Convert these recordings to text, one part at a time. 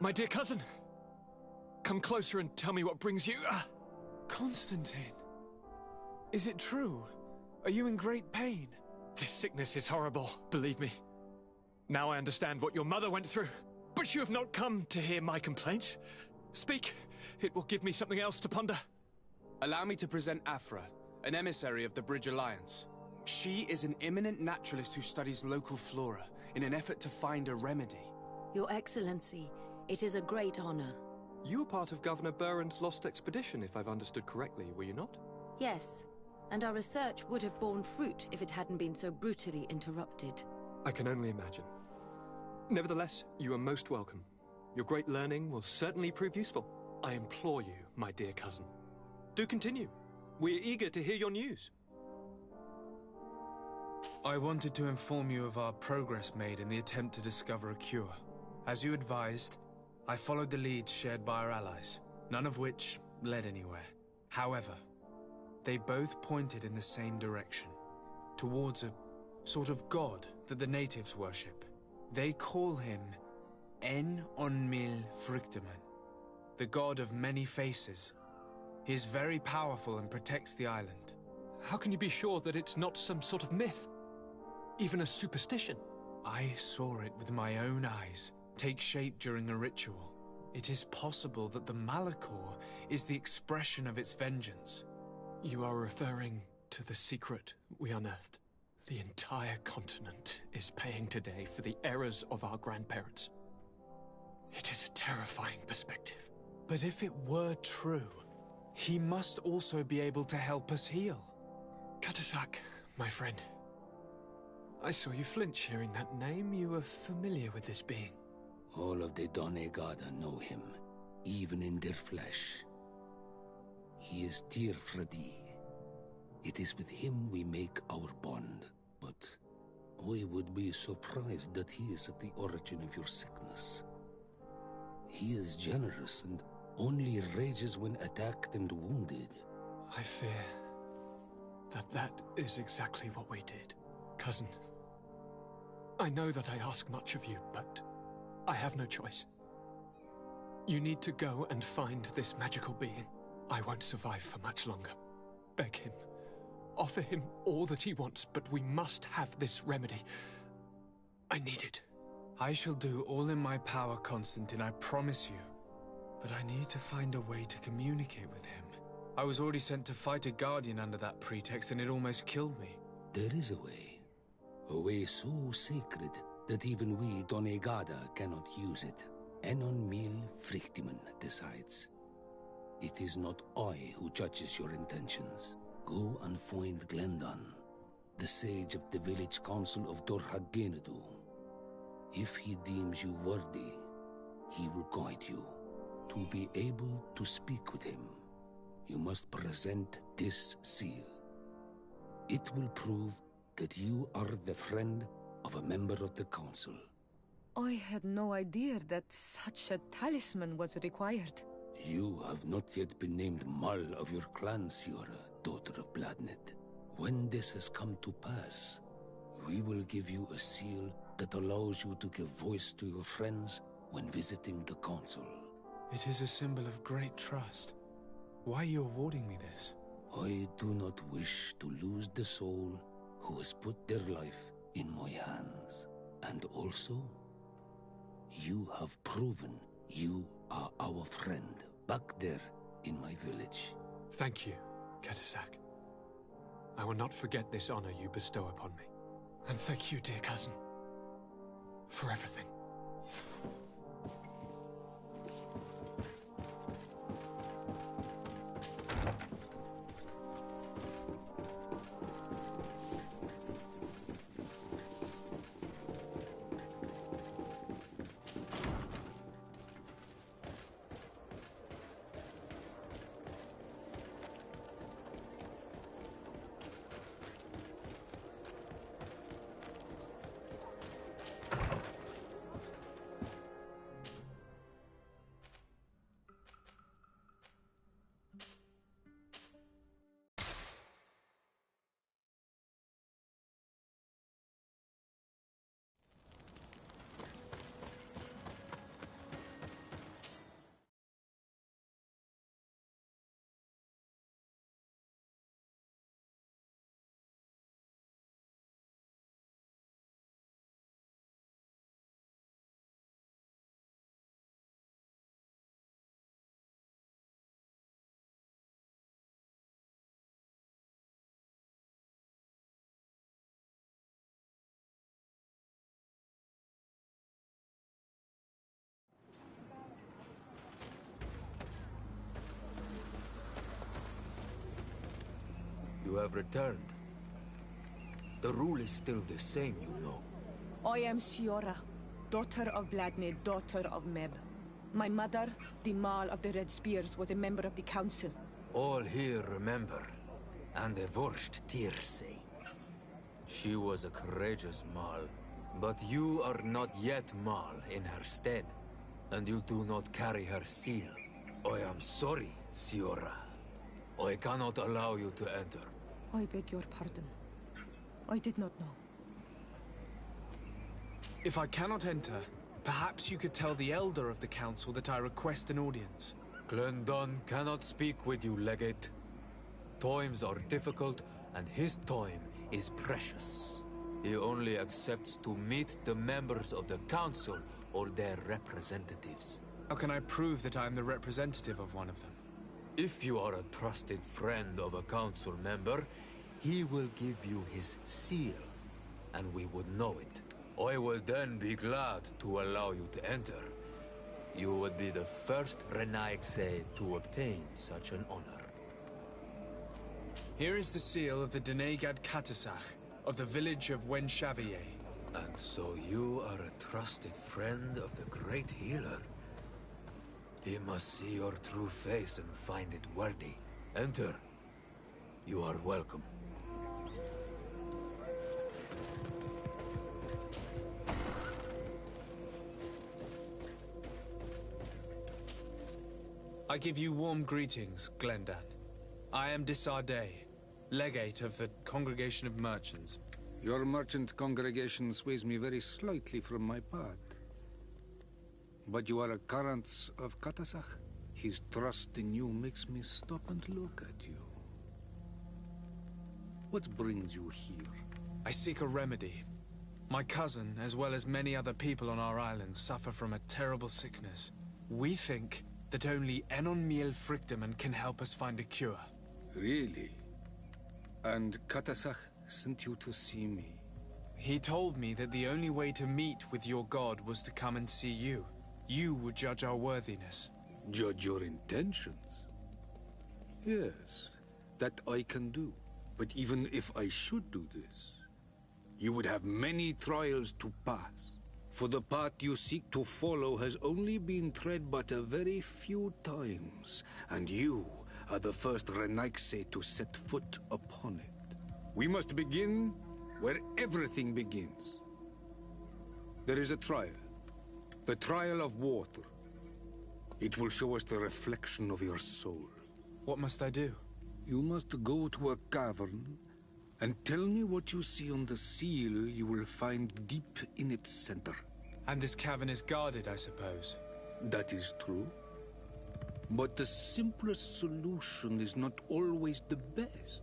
My dear cousin, come closer and tell me what brings you. Constantine, is it true? Are you in great pain? This sickness is horrible, believe me. Now I understand what your mother went through. But you have not come to hear my complaints. Speak, it will give me something else to ponder. Allow me to present Afra, an emissary of the Bridge Alliance. She is an eminent naturalist who studies local flora in an effort to find a remedy. Your Excellency, it is a great honor. You were part of Governor Buren's lost expedition, if I've understood correctly, were you not? Yes, and our research would have borne fruit if it hadn't been so brutally interrupted. I can only imagine. Nevertheless, you are most welcome. Your great learning will certainly prove useful. I implore you, my dear cousin. Do continue. We are eager to hear your news. I wanted to inform you of our progress made in the attempt to discover a cure. As you advised, I followed the leads shared by our allies, none of which led anywhere. However, they both pointed in the same direction, towards a sort of god that the natives worship. They call him En-on-mil-Frichteman, the god of many faces. He is very powerful and protects the island. How can you be sure that it's not some sort of myth? Even a superstition? I saw it with my own eyes take shape during a ritual. It is possible that the malachor is the expression of its vengeance. You are referring to the secret we unearthed. The entire continent is paying today for the errors of our grandparents. It is a terrifying perspective. But if it were true, he must also be able to help us heal. Katasak, my friend. I saw you flinch hearing that name. You were familiar with this being. All of the Donegada know him, even in their flesh. He is Tir Fradi. It is with him we make our bond, but I would be surprised that he is at the origin of your sickness. He is generous and only rages when attacked and wounded. I fear that is exactly what we did. Cousin, I know that I ask much of you, but I have no choice. You need to go and find this magical being. I won't survive for much longer. Beg him. Offer him all that he wants, but we must have this remedy. I need it. I shall do all in my power, Constantine, I promise you. But I need to find a way to communicate with him. I was already sent to fight a guardian under that pretext, and it almost killed me. There is a way so sacred that even we Donegada cannot use it. En-on-mil-Frichteman decides. It is not I who judges your intentions. Go and find Glendan, the sage of the village council of Dorhagenedu. If he deems you worthy, he will guide you. To be able to speak with him, you must present this seal. It will prove that you are the friend of a member of the council. I had no idea that such a talisman was required. You have not yet been named Mal of your clan, Siora, daughter of Bladnet. When this has come to pass, we will give you a seal that allows you to give voice to your friends when visiting the council. It is a symbol of great trust. Why are you awarding me this? I do not wish to lose the soul who has put their life in my hands. And also, you have proven you are our friend back there in my village. Thank you, Katasak. I will not forget this honor you bestow upon me. And thank you, dear cousin, for everything. You have returned. The rule is still the same, you know. I am Siora, daughter of Bladne, daughter of Meb. My mother, the Mal of the Red Spears, was a member of the council. All here remember, and the worst tears say. She was a courageous Mal, but you are not yet Mal in her stead, and you do not carry her seal. I am sorry, Siora. I cannot allow you to enter. I beg your pardon. I did not know. If I cannot enter, perhaps you could tell the Elder of the Council that I request an audience. Glendon cannot speak with you, Legate. Times are difficult, and his time is precious. He only accepts to meet the members of the Council or their representatives. How can I prove that I am the representative of one of them? If you are a trusted friend of a Council member, he will give you his seal, and we would know it. I will then be glad to allow you to enter. You would be the first Renaigse to obtain such an honor. Here is the seal of the Denegad Katasach, of the village of Wenshavier. And so you are a trusted friend of the great healer. He must see your true face and find it worthy. Enter. You are welcome. I give you warm greetings, Glendan. I am De Sarde, legate of the Congregation of Merchants. Your merchant congregation sways me very slightly from my path. But you are a current of Katasach. His trust in you makes me stop and look at you. What brings you here? I seek a remedy. My cousin, as well as many other people on our island, suffer from a terrible sickness. We think that only Enon Miel Frictiman can help us find a cure. Really? And Katasach sent you to see me? He told me that the only way to meet with your god was to come and see you. You would judge our worthiness. Judge your intentions? Yes, that I can do. But even if I should do this, you would have many trials to pass. For the path you seek to follow has only been tread but a very few times, and you are the first Renaigse to set foot upon it. We must begin where everything begins. There is a trial. The trial of water. It will show us the reflection of your soul. What must I do? You must go to a cavern and tell me what you see on the seal you will find deep in its center. And this cavern is guarded, I suppose. That is true. But the simplest solution is not always the best.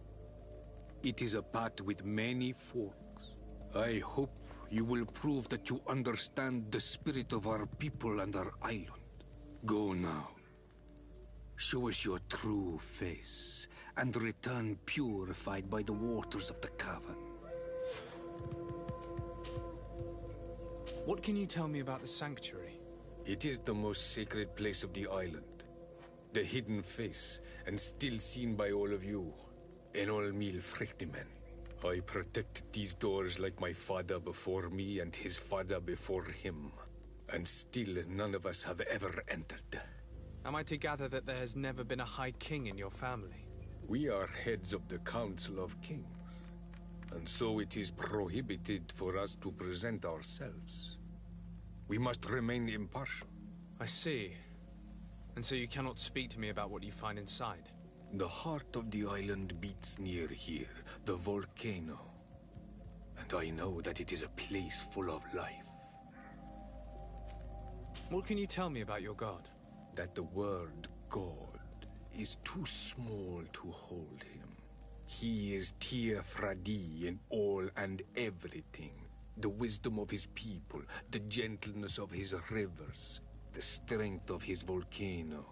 It is a path with many forks. I hope you will prove that you understand the spirit of our people and our island. Go now. Show us your true face, and return purified by the waters of the cavern. What can you tell me about the sanctuary? It is the most sacred place of the island. The hidden face, and still seen by all of you. Enol Mil Frictimen. I protected these doors like my father before me and his father before him. And still none of us have ever entered. Am I to gather that there has never been a High King in your family? We are heads of the Council of Kings. And so it is prohibited for us to present ourselves. We must remain impartial. I see. And so you cannot speak to me about what you find inside? The heart of the island beats near here, the volcano. And I know that it is a place full of life. What can you tell me about your god? That the word God is too small to hold him. He is Tir Fradi in all and everything. The wisdom of his people, the gentleness of his rivers, the strength of his volcano.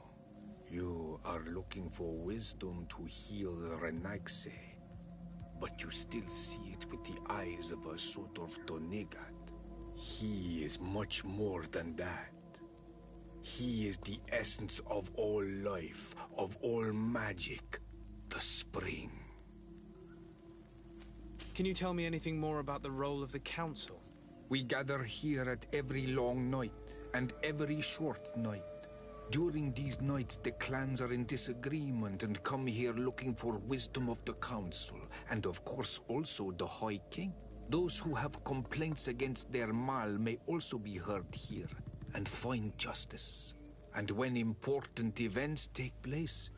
You are looking for wisdom to heal the Renaigse, but you still see it with the eyes of a sort of Donegat. He is much more than that. He is the essence of all life, of all magic, the spring. Can you tell me anything more about the role of the Council? We gather here at every long night and every short night. During these nights, the clans are in disagreement and come here looking for wisdom of the Council, and of course also the High King. Those who have complaints against their Mal may also be heard here and find justice. And when important events take place,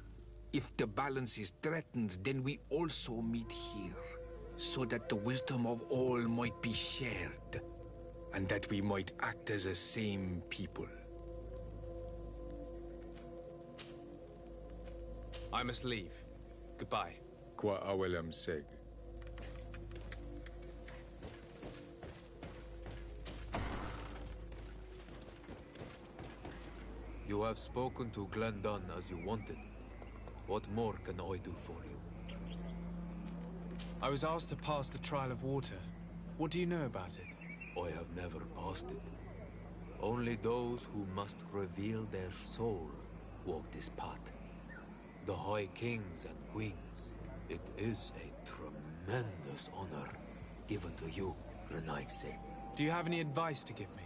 if the balance is threatened, then we also meet here, so that the wisdom of all might be shared, and that we might act as a same people. I must leave. Goodbye. Qua awelam seg. You have spoken to Glendon as you wanted. What more can I do for you? I was asked to pass the trial of water. What do you know about it? I have never passed it. Only those who must reveal their soul walk this path. The High Kings and Queens. It is a tremendous honor given to you, Renaigse. Do you have any advice to give me?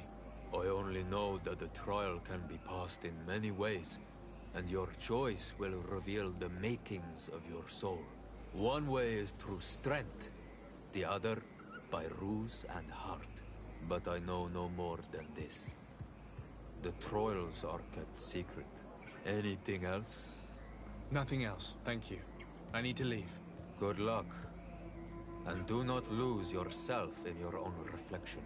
I only know that the trial can be passed in many ways, and your choice will reveal the makings of your soul. One way is through strength, the other by ruse and heart. But I know no more than this. The trials are kept secret. Anything else? Nothing else, thank you. I need to leave. Good luck. And do not lose yourself in your own reflection.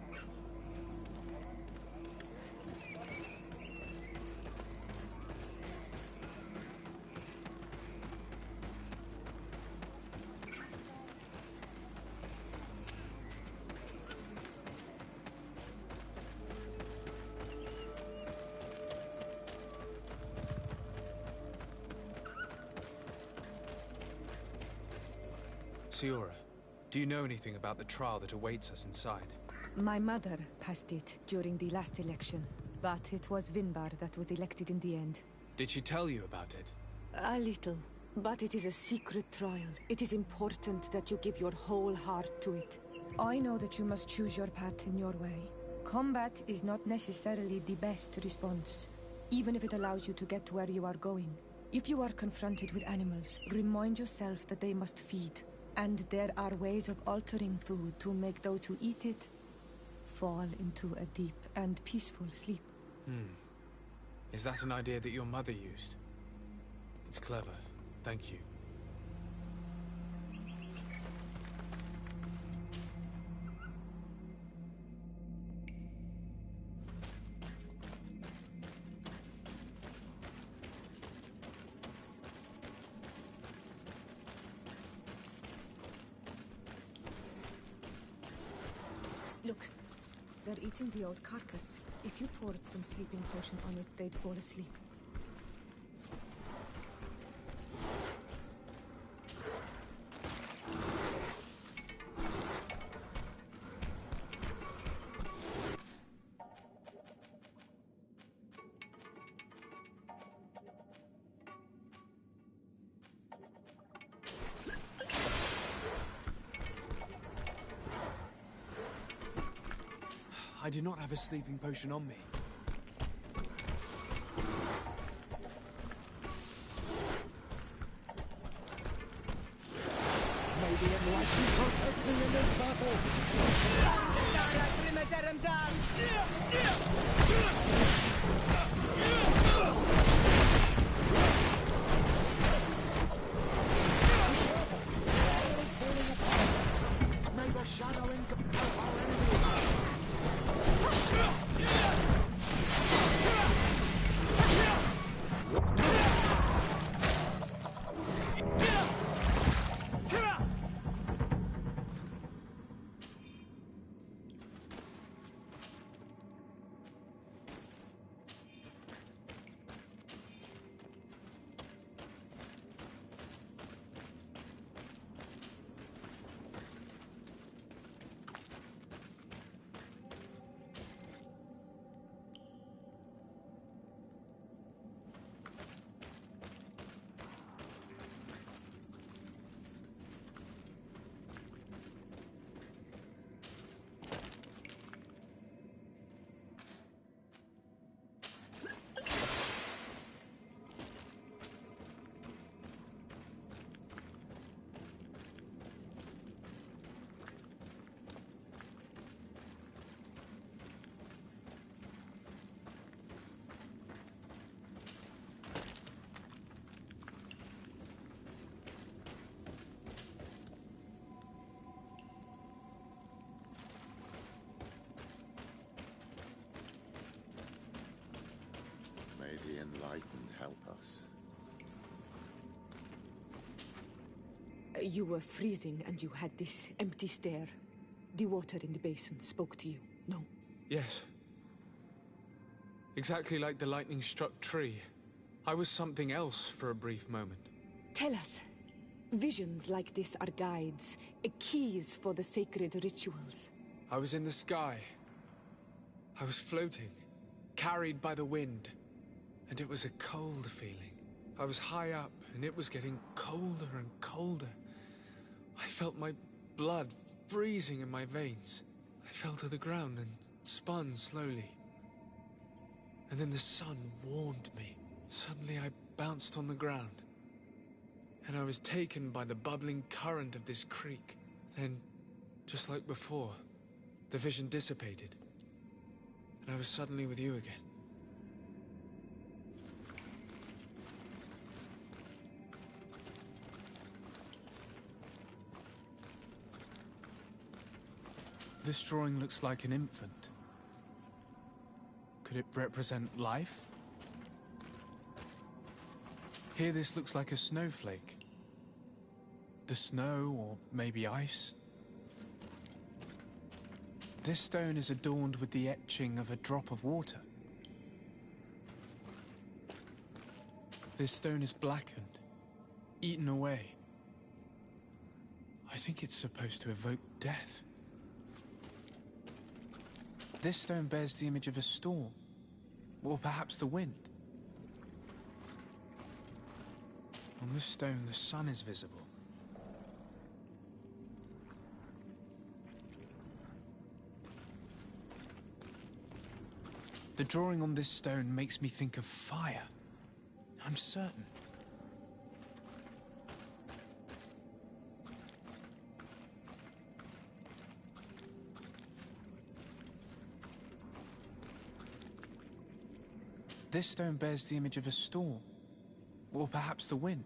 Siora, do you know anything about the trial that awaits us inside? My mother passed it during the last election, but it was Vinbar that was elected in the end. Did she tell you about it? A little, but it is a secret trial. It is important that you give your whole heart to it. I know that you must choose your path in your way. Combat is not necessarily the best response, even if it allows you to get to where you are going. If you are confronted with animals, remind yourself that they must feed. And there are ways of altering food to make those who eat it fall into a deep and peaceful sleep. Is that an idea that your mother used? It's clever. Thank you. Look, they're eating the old carcass. If you poured some sleeping potion on it, they'd fall asleep. I do not have a sleeping potion on me. May the enlightened protect me in this battle! May the shadowing of our enemies! help us. You were freezing and you had this empty stare. The water in the basin spoke to you, no? Yes. Exactly like the lightning-struck tree. I was something else for a brief moment. Tell us. Visions like this are guides, keys for the sacred rituals. I was in the sky. I was floating, carried by the wind. And it was a cold feeling. I was high up, and it was getting colder and colder. I felt my blood freezing in my veins. I fell to the ground and spun slowly. And then the sun warmed me. Suddenly I bounced on the ground. And I was taken by the bubbling current of this creek. Then, just like before, the vision dissipated. And I was suddenly with you again. This drawing looks like an infant. Could it represent life? Here this looks like a snowflake. The snow, or maybe ice. This stone is adorned with the etching of a drop of water. This stone is blackened, eaten away. I think it's supposed to evoke death. This stone bears the image of a storm, or perhaps the wind. On this stone, the sun is visible. The drawing on this stone makes me think of fire. I'm certain. This stone bears the image of a storm, or perhaps the wind.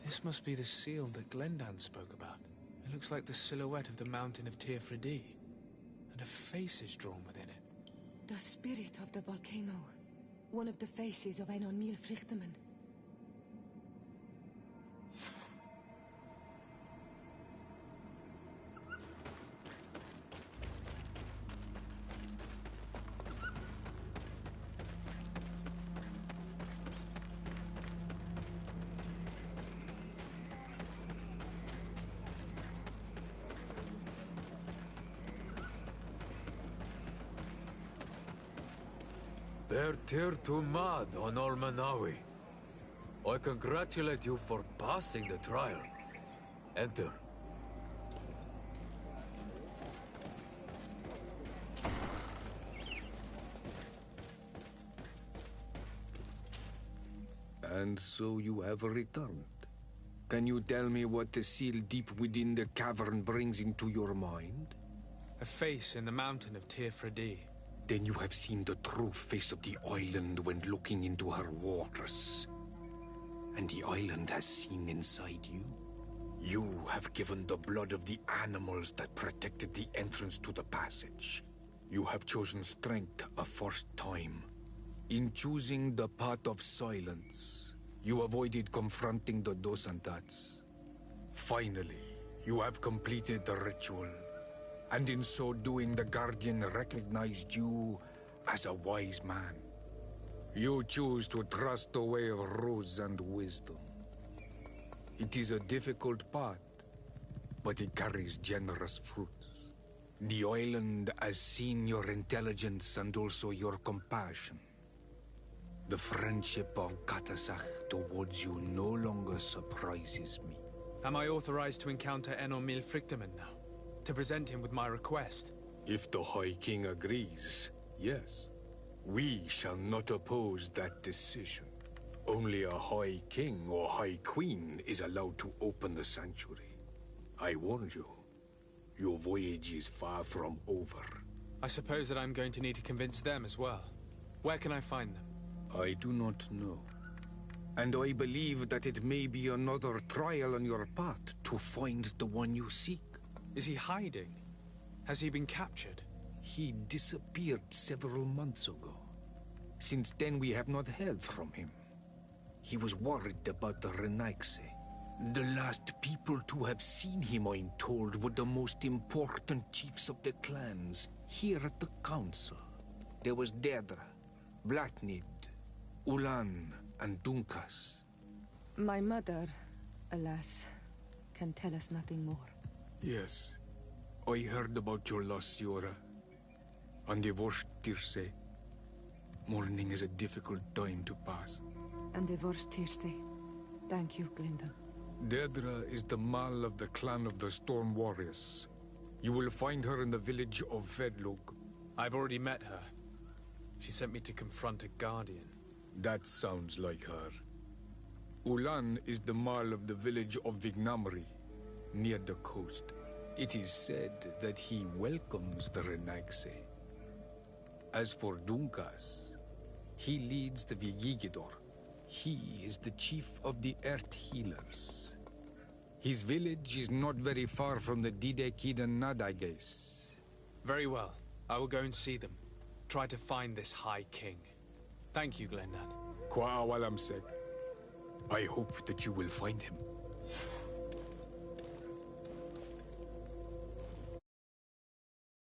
This must be the seal that Glendan spoke about. It looks like the silhouette of the mountain of Tearfredi, and a face is drawn within it. The spirit of the volcano. One of the faces of Einon Mil Frichtemann. Bertir to mad on Olmanawi. I congratulate you for passing the trial. Enter. And so you have returned. Can you tell me what the seal deep within the cavern brings into your mind? A face in the mountain of Tearfredi. Then you have seen the true face of the island when looking into her waters. And the island has seen inside you. You have given the blood of the animals that protected the entrance to the passage. You have chosen strength a first time. In choosing the path of silence, you avoided confronting the Dosantats. Finally, you have completed the ritual. And in so doing, the Guardian recognized you as a wise man. You choose to trust the way of rules and wisdom. It is a difficult path, but it carries generous fruits. The island has seen your intelligence and also your compassion. The friendship of Katasach towards you no longer surprises me. Am I authorized to encounter Enormil Frichtemann now? To present him with my request? If the High King agrees, yes. We shall not oppose that decision. Only a High King or High Queen is allowed to open the sanctuary. I warned you. Your voyage is far from over. I suppose that I'm going to need to convince them as well. Where can I find them? I do not know. And I believe that it may be another trial on your path to find the one you seek. Is he hiding? Has he been captured? He disappeared several months ago. Since then we have not heard from him. He was worried about the Renaigse. The last people to have seen him, I'm told, were the most important chiefs of the clans here at the council. There was Dedra, Blatnid, Ulan, and Dunkas. My mother, alas, can tell us nothing more. Yes, I heard about your loss, Siora. And divorced Tirce. Mourning is a difficult time to pass. And divorced Tirce. Thank you, Glinda. Dedra is the Mal of the clan of the Storm Warriors. You will find her in the village of Vedlug. I've already met her. She sent me to confront a guardian. That sounds like her. Ulan is the Mal of the village of Vignamri, near the coast. It is said that he welcomes the Renaigse. As for Dunkas, he leads the Vigigidor. He is the chief of the Earth Healers. His village is not very far from the Didekidan Nadages. Very well. I will go and see them. Try to find this High King. Thank you, Glendan. Kwa awalam sek. I hope that you will find him.